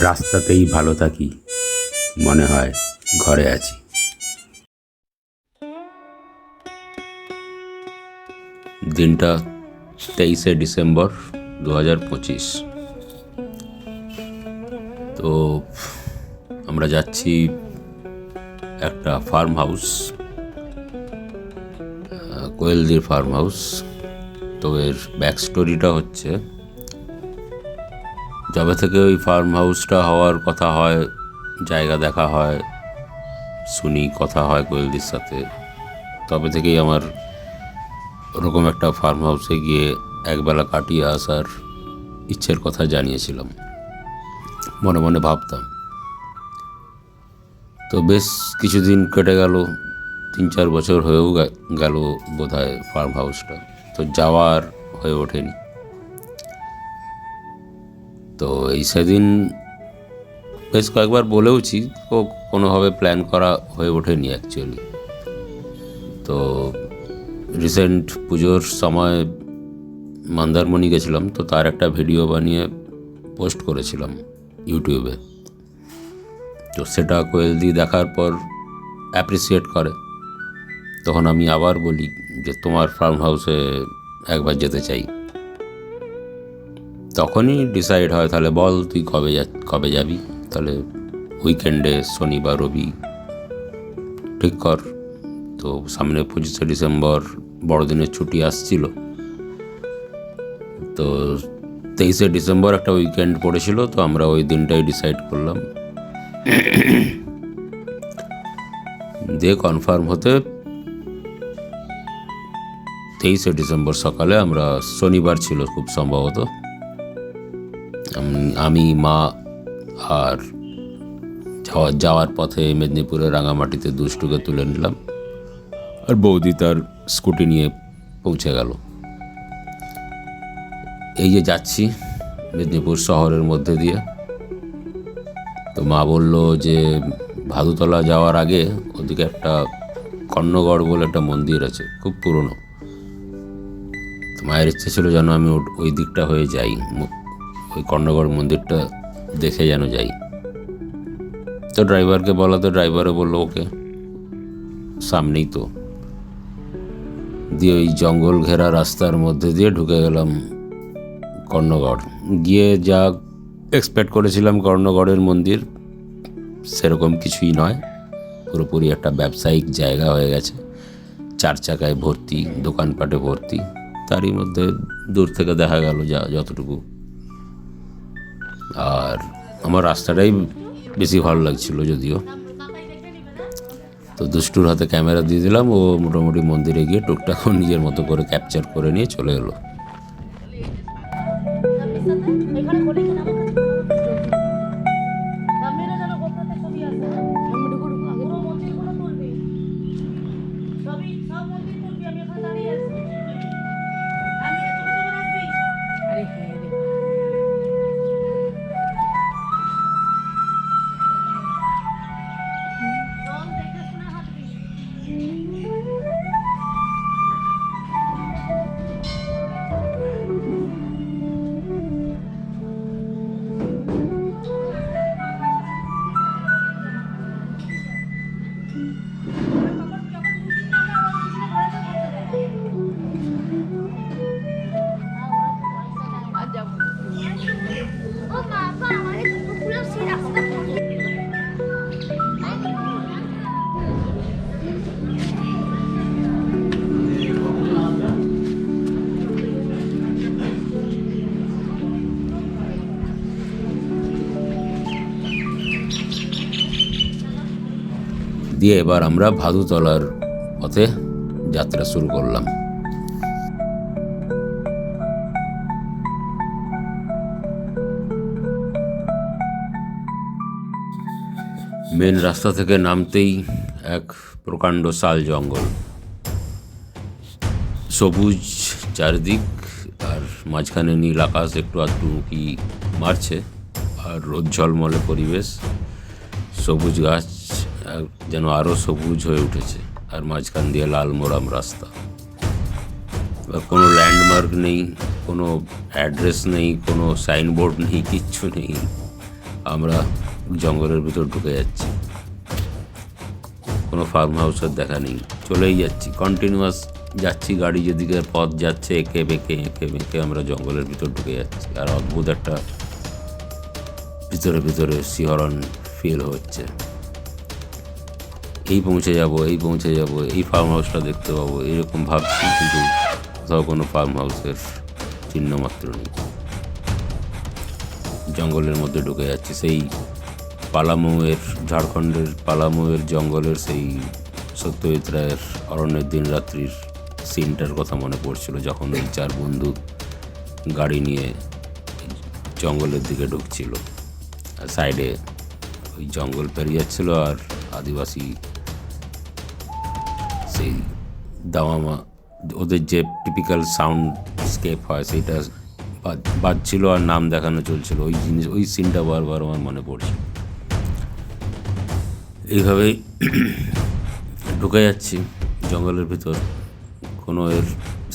রাস্তাতেই ভালো থাকি, মনে হয় ঘরে আছি। দিনটা 23শে ডিসেম্বর 2025। তো আমরা যাচ্ছি একটা ফার্ম হাউস, কোয়েলদির ফার্ম হাউস। তো এর ব্যাক স্টোরিটা হচ্ছে, যবে থেকে ওই ফার্ম হাউসটা হওয়ার কথা হয়, জায়গা দেখা হয়, শুনি, কথা হয় কোয়েলদির সাথে, তবে থেকেই আমার ওরকম একটা ফার্ম হাউসে গিয়ে একবেলা কাটিয়ে আসার ইচ্ছের কথা জানিয়েছিলাম, মনে মনে ভাবতাম। তো বেশ কিছুদিন কেটে গেল, 3-4 বছর হয়েও গেল বোধহয় ফার্ম হাউসটা, তো যাওয়ার হয়ে ওঠেনি। তো এই সেদিন বেশ কয়েকবার বলেওছি, কোনোভাবে প্ল্যান করা হয়ে ওঠেনি অ্যাকচুয়ালি। তো রিসেন্ট পুজোর সময় মন্দারমণি গেছিলাম, তো তার একটা ভিডিও বানিয়ে পোস্ট করেছিলাম ইউটিউবে। তো সেটা কোয়েলদি দেখার পর অ্যাপ্রিসিয়েট করে। তখন আমি আবার বলি যে তোমার ফার্ম হাউসে একবার যেতে চাই। তখনই ডিসাইড হয়, তাহলে বল তুই কবে যাবি, তাহলে উইকেন্ডে শনি বা রবি ঠিক কর। তো সামনে 25শে ডিসেম্বর বড়দিনের ছুটি আসছিল, তো 23শে ডিসেম্বর একটা উইকেন্ড পড়েছিল, তো আমরা ওই দিনটাই ডিসাইড করলাম। দিয়ে কনফার্ম হতে 23শে ডিসেম্বর সকালে, আমরা শনিবার ছিল খুব সম্ভবত, আমি, মা আর যাওয়ার পথে মেদিনীপুরের রাঙামাটিতে দুষ্টুকে তুলে নিলাম, আর বৌদি তার স্কুটি নিয়ে পৌঁছে গেল। এই যে যাচ্ছি মেদিনীপুর শহরের মধ্যে দিয়ে, তো মা বলল যে ভাদুতলা যাওয়ার আগে ওদিকে একটা কর্ণগড় বলে একটা মন্দির আছে, খুব পুরনো। তো মায়ের ইচ্ছে ছিল যেন আমি ওই দিকটা হয়ে যাই, ওই কর্ণগড় মন্দিরটা দেখে যেন যাই। তো ড্রাইভারকে বলা, তো ড্রাইভারও বললো ওকে, সামনেই তো। দিয়ে ওই জঙ্গল ঘেরা রাস্তার মধ্যে দিয়ে ঢুকে গেলাম কর্ণগড়। গিয়ে যা এক্সপেক্ট করেছিলাম কর্ণগড়ের মন্দির, সেরকম কিছুই নয়। পুরোপুরি একটা ব্যবসায়িক জায়গা হয়ে গেছে, 4 চাকায় ভর্তি, দোকানপাটে ভর্তি। তারই মধ্যে দূর থেকে দেখা গেল যতটুকু। আর আমার রাস্তাটাই বেশি ভালো লাগছিল যদিও। তো দুষ্টুর হাতে ক্যামেরা দিয়ে দিলাম, ও মোটামুটি মন্দিরে গিয়ে টুকটাক নিজের মতো করে ক্যাপচার করে নিয়ে চলে এলো। দিয়ে এবার আমরা ভাদুতলার পথে যাত্রা শুরু করলাম। মেন রাস্তা থেকে নামতেই এক প্রকাণ্ড শাল জঙ্গল, সবুজ চারদিক, আর মাঝখানে নীল আকাশ একটু আধটু উঁকি মারছে, আর রোদ ঝলমলে পরিবেশ, সবুজ গাছ যেন আরও সবুজ হয়ে উঠেছে, আর মাঝখান দিয়ে লাল মোড়াম রাস্তা। কোনো ল্যান্ডমার্ক নেই, কোনো অ্যাড্রেস নেই, কোনো সাইনবোর্ড নেই, কিচ্ছু নেই, আমরা জঙ্গলের ভিতর ঢুকে যাচ্ছি। কোনো ফার্ম হাউসের দেখা নেই, চলেই যাচ্ছি, কন্টিনিউয়াস যাচ্ছি, গাড়ি যেদিকে পথ যাচ্ছে এঁকে বেঁকে আমরা জঙ্গলের ভিতর ঢুকে যাচ্ছি। আর অদ্ভুত একটা ভিতরে ভিতরে শিহরণ ফিল হচ্ছে। এই পৌঁছে যাব, এই ফার্ম হাউসটা দেখতে পাবো, এরকম ভাবছি, কিন্তু কোথাও কোনো ফার্ম হাউসের চিহ্ন মাত্র নেই। জঙ্গলের মধ্যে ঢুকে যাচ্ছি, সেই পালামৌয়ের, ঝাড়খণ্ডের পালামৌয়ের জঙ্গলের সেই সত্যজিৎ রায়ের অরণ্যের দিন রাত্রির সিনটার কথা মনে পড়ছিল, যখন ওই 4 বন্ধু গাড়ি নিয়ে জঙ্গলের দিকে ঢুকছিল। সাইডে ওই জঙ্গল পেরিয়ে যাচ্ছিল, আর আদিবাসী সেই দামামা, ওদের যে টিপিক্যাল সাউন্ড স্কেপ হয় সেইটা বাজছিল, আর নাম দেখানো চলছিল। ওই জিনিস, ওই সিনটা বারবার আমার মনে পড়ছে। এইভাবেই ঢুকে যাচ্ছি জঙ্গলের ভিতর, কোনো এর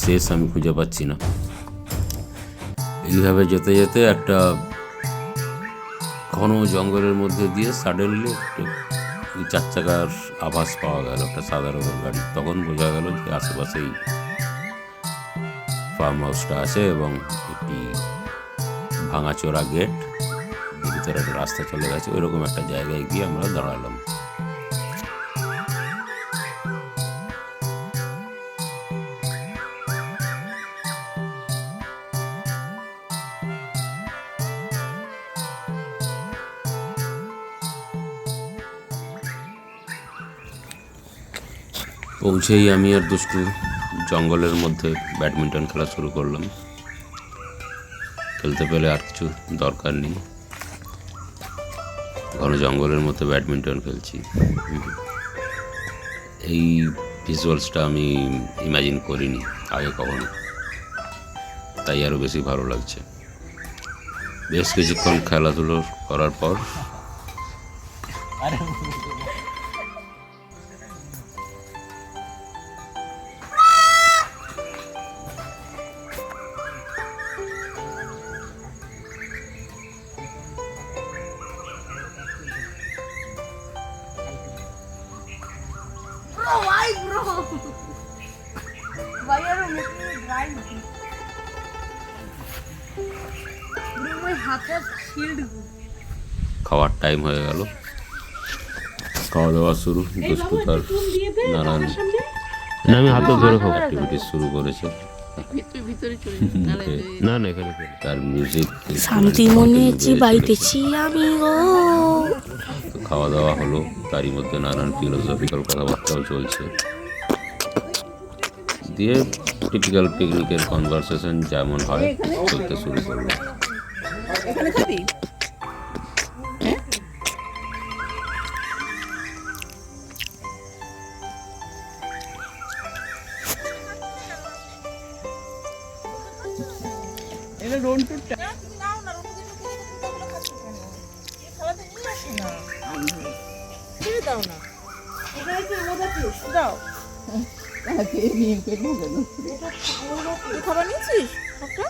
শেষ আমি খুঁজে পাচ্ছি না। এইভাবে যেতে যেতে একটা ঘন জঙ্গলের মধ্যে দিয়ে সাডেনলি একটু 4 চাকার আভাস পাওয়া গেল, একটা সাদা রঙের গাড়ি। তখন বোঝা গেল যে আশেপাশেই ফার্ম হাউসটা আছে এবং একটি ভাঙাচোরা গেট, ভিতরে একটা রাস্তা চলে গেছে। ওইরকম একটা জায়গায় গিয়ে আমরা দাঁড়ালাম। পৌঁছেই আমি আর দুষ্টু জঙ্গলের মধ্যে ব্যাডমিন্টন খেলা শুরু করলাম। খেলতে পেলে আর কিছু দরকার নেই, ঘন জঙ্গলের মধ্যে ব্যাডমিন্টন খেলছি। এই ভিজুয়ালসটা আমি ইমাজিন করিনি আগে কখনো, তাই আরও বেশি ভালো লাগছে। বেশ কিছুক্ষণ খেলাধুলো করার পর Why, bro? Why are you making me drive? Bro, my hat has shield. খাওয়ার টাইম হয়ে গেল, খাওয়া দাওয়া শুরু। দুষ্টু তার নানান আমি হাতে ধরে খাবো অ্যাক্টিভিটিস শুরু করেছে। না না, এখানে তার মিউজিক শান্তি মনে চিবাইতেছি আমি গো। খাওয়া দাওয়া হলো, তারই মধ্যে নানান ফিলোসফিক্যাল কথাবার্তাও চলছে। দিয়ে টিপিক্যাল পিকনিকের কনভারসেশন যেমন হয় চলতে শুরু করলো। খাবার নিয়েছিস একটা?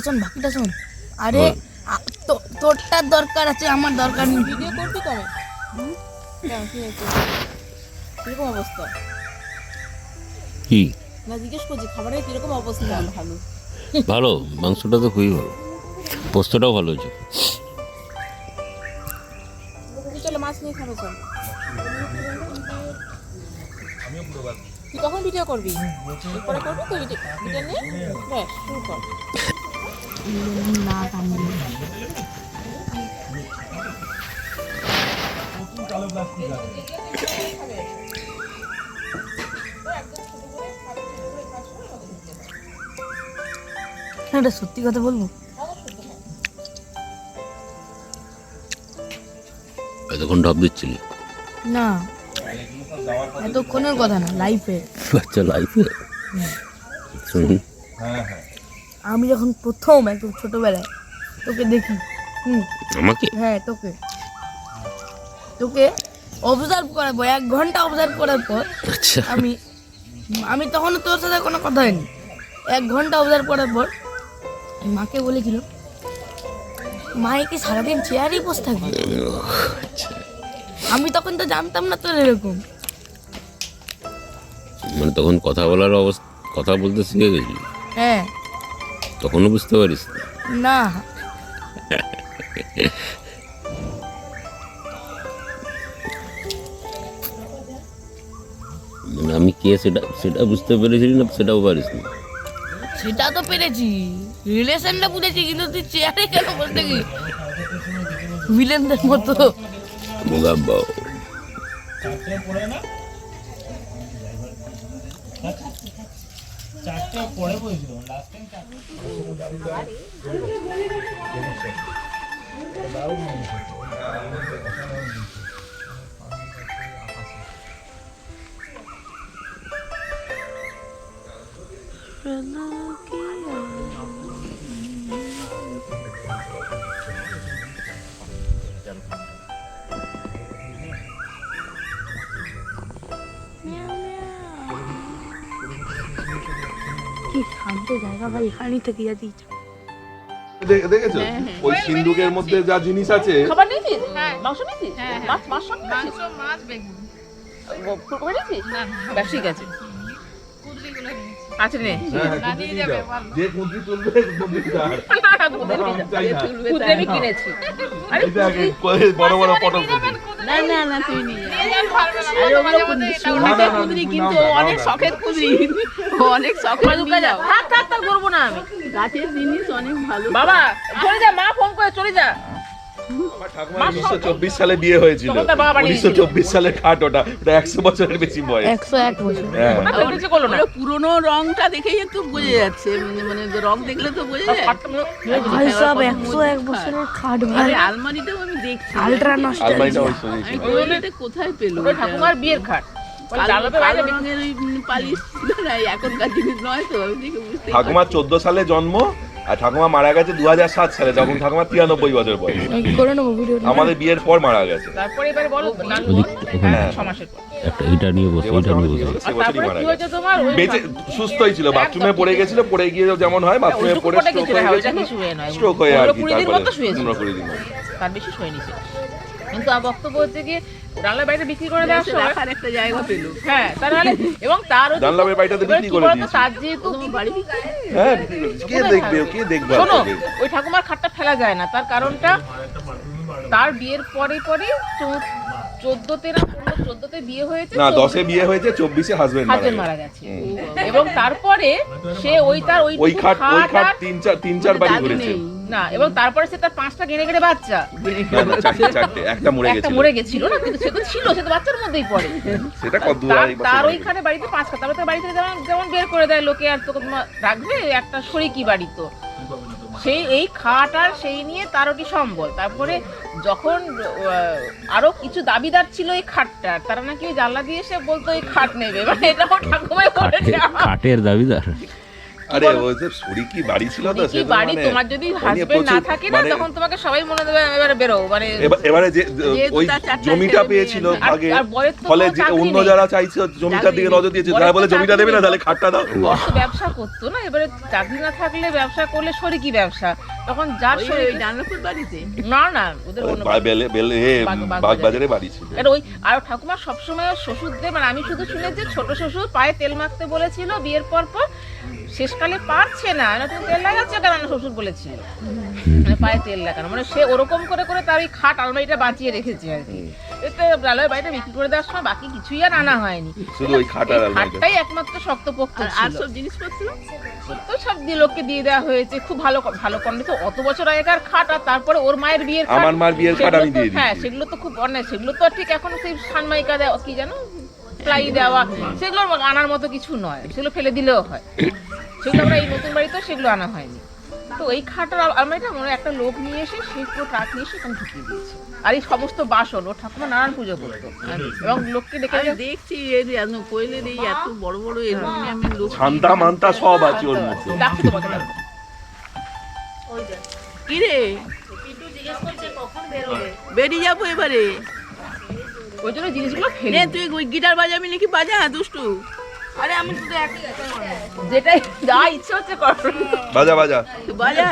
শোন, বাকিটা শোন। আরে তোরটার দরকার আছে, আমার দরকার নেই। ভিডিও করবি কবে? কিরকম অবস্থা? কি না, জিজ্ঞেস করছি খাবারের কিরকম অবস্থা? ভালো ভালো, মাংসটা তো খুবই ভালো, পোস্তটাও ভালো হয়েছে। চলো মাছ নিয়ে খাবো। চল, তুই কখন ভিডিও করবি? এরপরে করবি তো ভিডিও নিয়ে? ব্যাস শুরু কর। না এটা সত্যি কথা বলবো, এতক্ষণ ঢপ দিচ্ছিলি? না এতক্ষণের কথা না, লাইফে। আচ্ছা, লাইফে শুনুন। আমি যখন প্রথম একদম ছোটবেলায় তোকে দেখি, আমাকে? হ্যাঁ তোকে অবজার্ভ করার পর 1 ঘন্টা অবজার্ভ করার পর আচ্ছা, আমি তখন তোর সাথে কোনো কথা হয়নি, 1 ঘন্টা অবজার্ভ করার পর মাকে বলেছিল মা কি সারাদিন চেয়ারই বসে থাকবে। আমি তখন তো জানতাম না তোর এরকম। মানে তখন কথা বলার অবস্থা, কথা বলতে শিখে গেছি, হ্যাঁ তখনও বুঝতে পারিস না? না মানে আমি কে সেটা সেটা বুঝতে পেরেছিলি না, সেটাও পারিস না? সেটা তো পেরেছি, রিলেশনটা বুঝেছি, কিন্তু তুই চেয়ারে কেন বসে থাকি ভিলেনদের মতো। মুগাব্বাও কি শান্ত জায়গা ভাই, এখানেই থেকে যাচ্ছি। দেখেছো ওই সিন্ধুকের মধ্যে যা জিনিস আছে, খাবার নিয়েছিস? মাংস নিয়েছিস? মাছ মাছ সব নিয়েছিস? মাছ বেগুন ফুলকপি নিয়েছিস? না ব্যাস ঠিক আছে। কুদরিগুলো নিয়েছি আচ্ছা নে। হ্যাঁ, নিয়ে যাবে ভালো। যে কুঁদরি তুলবে কুঁদরি তার। না, কুদরি নিয়ে যা। চাই না। কুদরি আমি কিনেছি। আরে এটা আগে বড় বড় পটল কুঁদরি। না না না তুই নিয়ে যা। আরে ওগুলো শুনতে কুদরি কিন্তু অনেক শখের কুদরি। অনেক শখের নিয়ে যাও। থাক থাক থাক করবো না আমি। গাছের জিনিস অনেক ভালো। বাবা চলে যা, মা ফোন করে চলে যা। আমার ঠাকুমার 1924 সালে বিয়ে হয়েছিল। তখন তার বাবা বানিয়েছিল। 1924 সালের খাট ওটা 100 বছরের বেশি বয়স। 101 বছর। হ্যাঁ। না তো কিছু করলো না। ওটা পুরনো রংটা দেখেই একটু বোঝা যাচ্ছে, মানে রং দেখলে তো বোঝা যায়। ভাই সব 101 বছরের খাট ভাই, আরে আলমারিটাও আমি দেখছি, আলট্রা আলমারিটা নস্টালজিয়া। ওই শুনেছি। আমি কোয়েলিতে কোথায় পেলো ওটা ঠাকুমার বিয়ের খাট। ওই জানলাতে বাইরে কালো রঙের ওই পালিশ ছিল না, এখনকার জিনিস নয় তো, আমি দেখে বুঝতে ঠাকুমার 14 সালে জন্ম, আর ঠাকুমা মারা গেছে 2007 সালে, যখন ঠাকুমা 93 বছর বয়স। করে নেবো ভিডিওটা। আমাদের বিয়ের পর মারা গেছে। তারপরে এবারে বলো গান ওদিক ওখানে 6 মাসের পর। একটা এটা নিয়ে বসে, যে বছর এটা নিয়ে আমাদের বিয়ে বসে। হলো, সে আর বছরই তারপরে মারা কি গেছে। হয়েছে তোমার? ওই বেঁচে সুস্থই ছিল, বাথরুমে পড়ে গেছিল, পড়ে গিয়ে যেমন হয় বাথরুমে পড়ে ওইটুকু স্ট্রোক পড়ে হয়ে গেছিল, গেছিল, ওইটা কিছু হয়ে নয়। স্ট্রোক হয়ে আর কি 15-20 দিন তারপরে মতো শুয়েছিল। 15-20 দিন মতো। তার বেশি শোয়নি সে। কিন্তু আমার বক্তব্য হচ্ছে কি রান্নার বাড়িতে বিক্রি করে দেওয়ার সময় রাখার একটা জায়গা পেলো। হ্যাঁ তাহলে এবং তার জানলামের বাড়িটাতে বিক্রি করে দিয়েছি। তার যেহেতু বাড়ি হ্যাঁ, কে দেখবে, কে দেখবে শোনো আপনাকে? ওই ঠাকুমার খাটটা ফেলা যায় না, তার কারণটা তার বিয়ের পরে 14তে না 14তে বিয়ে হয়েছে, না 10-এ বিয়ে হয়েছে, 24-এ হাজবেন্ড হাজবেন্ড মারা গেছে। এবং তারপরে সে ওই ওই খাট 3-4 বাড়ি ঘুরেছে। না এবং তারপরে সে তার 5টা গেড়ে গেড়ে বাচ্চা, না না, চারটে একটা মরে একটা গেছিল। মরে গেছিল না, কিন্তু সে তো ছিল, সে তো বাচ্চার মধ্যেই পড়ে। সেটা কত দূর তার এই বছর তার মরে ওইখানে বাড়িতে 5টা, তারপরে তার বাড়ি থেকে যেমন যেমন বের করে দেয় লোকে, আর তোকে রাখবে একটা শরিকি বাড়ি, তো সেই এই খাট আর সেই নিয়ে তার ওটি সম্বল। তারপরে যখন আরো কিছু দাবিদার ছিল এই খাটটার, তারা নাকি ওই জানলা দিয়ে এসে বলতো এই খাট নেবে, মানে এটা আমার ঠাকুমাই করেছে। কাঠের দাবিদার। আরে ওই যে শরিকি বাড়ি ছিল তো, কি বাড়ি তোমার যদি হাজবেন্ড না থাকে না, তখন তোমাকে সবাই মনে দেবে এবারে বেরো, মানে এবারে যে যেহেতু ওই তার 4টা জমিটা ছেলে পেয়েছিল মেয়ে, আগে, আর বরের তো ফলে কোনো চাকরি অন্য নেই। যারা চাইছে জমিটার দিকে নজর দিয়েছে, বরের যারা তো বলে জমিটা চাকরি দেবে না নেই। তাহলে খাটটা দাও। বর তো ব্যবসা করতো না, এবারে চাকরি না থাকলে ব্যবসা করলে শরিকি ব্যবসা, তখন যার ওই শরিকি জানলাপুর বাড়িতে না না ওদের অন্য বাগবাজারে বাড়ি ছিল। আর ওই আর ঠাকুমা সবসময় ওর শ্বশুরদের, মানে আমি শুধু শুনেছি ছোট শ্বশুর পায়ে তেল মাখতে বলেছিল বিয়ের পর শেষকালে পারছে না, তুমি তেল লাগাচ্ছ কেন, শ্বশুর বলেছিল মানে পায়ে তেল লাগানো, মানে সে ওরকম করে করে তার ওই খাট আলমারিটা বাঁচিয়ে রেখেছে আর কি। এতে লালের বাড়িটা বিক্রি করে দেওয়ার সময় বাকি কিছুই আর আনা হয়নি, শুধু ওই খাট আর এই আলমারিটা। খাটটাই একমাত্র শক্তপোক্ত আর ছিল। সব জিনিসপত্র তো সব দিয়ে লোককে দিয়ে দেওয়া হয়েছে, খুব ভালো ভালো কন্ডিশন, অত বছর আগেকার খাট, আর তারপরে ওর মায়ের বিয়ের খাট, আমার মার বিয়ের খাট আমি সেগুলো তো- দিয়ে হ্যাঁ দিয়েছি। সেগুলো তো খুব অন্যায়, সেগুলো তো আর ঠিক এখন সেই সানমাইকা দেওয়া কি জানো প্লাই দেওয়া, সেগুলো আনার মতো কিছু নয়, সেগুলো ফেলে দিলেও হয়, সেগুলো আমরা এই নতুন বাড়িতে সেগুলো আনা হয়নি। তো এই খাটার আলমারিটা মনে হয় একটা লোক নিয়ে এসে সেই পুরো ট্রাক নিয়ে এসে এখানে ঢুকিয়ে দিয়েছে। আর এই সমস্ত বাসন ও ঠাকুমা নারায়ণ পুজো করতো, এবং লোককে ডেকে আমি দেখছি এই কোয়েলের এই এত বড় বড় এলুমিনিয়ামের লোক ছান্তা মান্তা সব আছে ওর মধ্যে। ডাকছি তোমাকে ডাকবো। কি রে বেরিয়ে যাবো এবারে। ওই জন্য জিনিসগুলো ফেলে নে তুই গিটার বাজাবি নাকি, বাজা দুষ্টু। আরে আমি তো এক যেটাই যা ইচ্ছে হচ্ছে করো। বাজা বাজা বাজা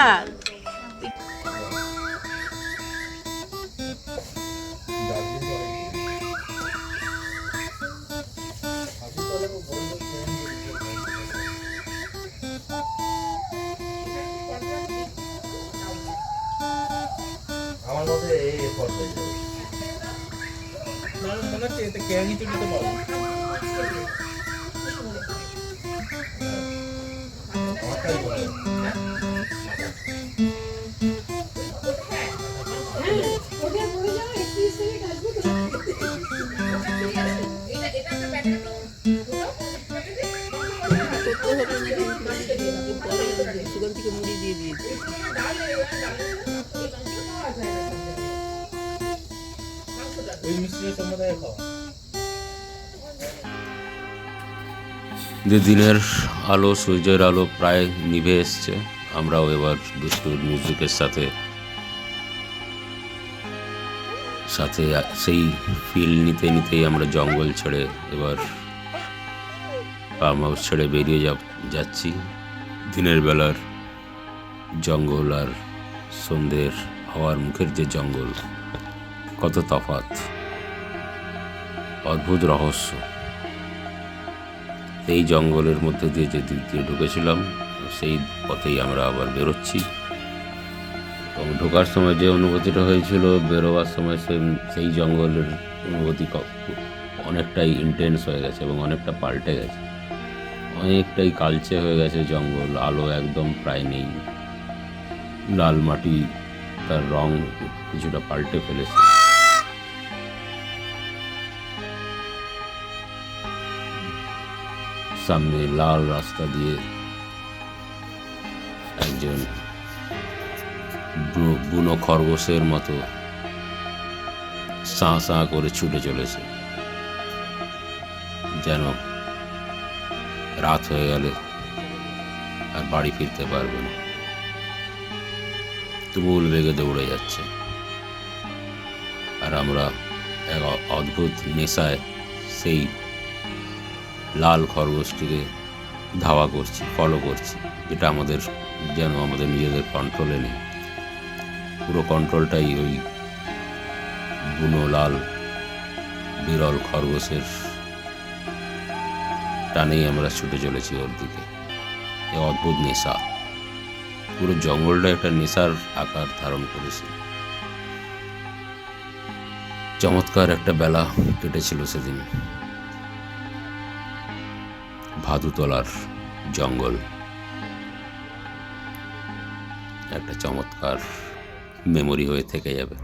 সুগন থেকে মুড়ি দিয়ে দিয়েছে। যে দিনের আলো, সূর্যের আলো প্রায় নিভে এসছে, আমরাও এবার দুষ্টুর মিউজিকের সাথে সাথে সেই ফিল নিতে নিতেই আমরা জঙ্গল ছেড়ে এবার ফার্ম হাউস ছেড়ে বেরিয়ে যাচ্ছি। দিনের বেলার জঙ্গল আর সন্ধ্যের হাওয়ার মুখের যে জঙ্গল, কত তফাৎ, অদ্ভুত রহস্য। এই জঙ্গলের মধ্যে দিয়ে যে দিক দিয়ে ঢুকেছিলাম সেই পথেই আমরা আবার বেরোচ্ছি। এবং ঢোকার সময় যে অনুভূতিটা হয়েছিল, বেরোবার সময় সেই জঙ্গলের অনুভূতি অনেকটাই ইন্টেন্স হয়ে গেছে এবং অনেকটা পাল্টে গেছে, অনেকটাই কালচে হয়ে গেছে জঙ্গল। আলো একদম প্রায় নেই, লাল মাটি তার রং কিছুটা পাল্টে ফেলেছে। সামনে লাল রাস্তা দিয়ে একজন বুনো খরগোশের মতো সাঁ সাঁ করে ছুটে চলেছে, যেন রাত হয়ে গেলে আর বাড়ি ফিরতে পারবে না। তুমুল বেগে দৌড়ে যাচ্ছে, আর আমরা এক অদ্ভুত নেশায় সেই লাল খরগোশটিকে ধাওয়া করছি, ফলো করছি, যেটা আমাদের যেন আমাদের নিজেদের কন্ট্রোলে নেই। পুরো কন্ট্রোলটাই ওই বুনো লাল বিরল খরগোশের টানেই আমরা ছুটে চলেছি ওর দিকে। এ অদ্ভুত নেশা, পুরো জঙ্গলটা একটা নেশার আকার ধারণ করেছে। চমৎকার একটা বেলা কেটেছিল সেদিন। ভাদুতলার জঙ্গল একটা চমৎকার মেমোরি হয়ে থেকে যাবে।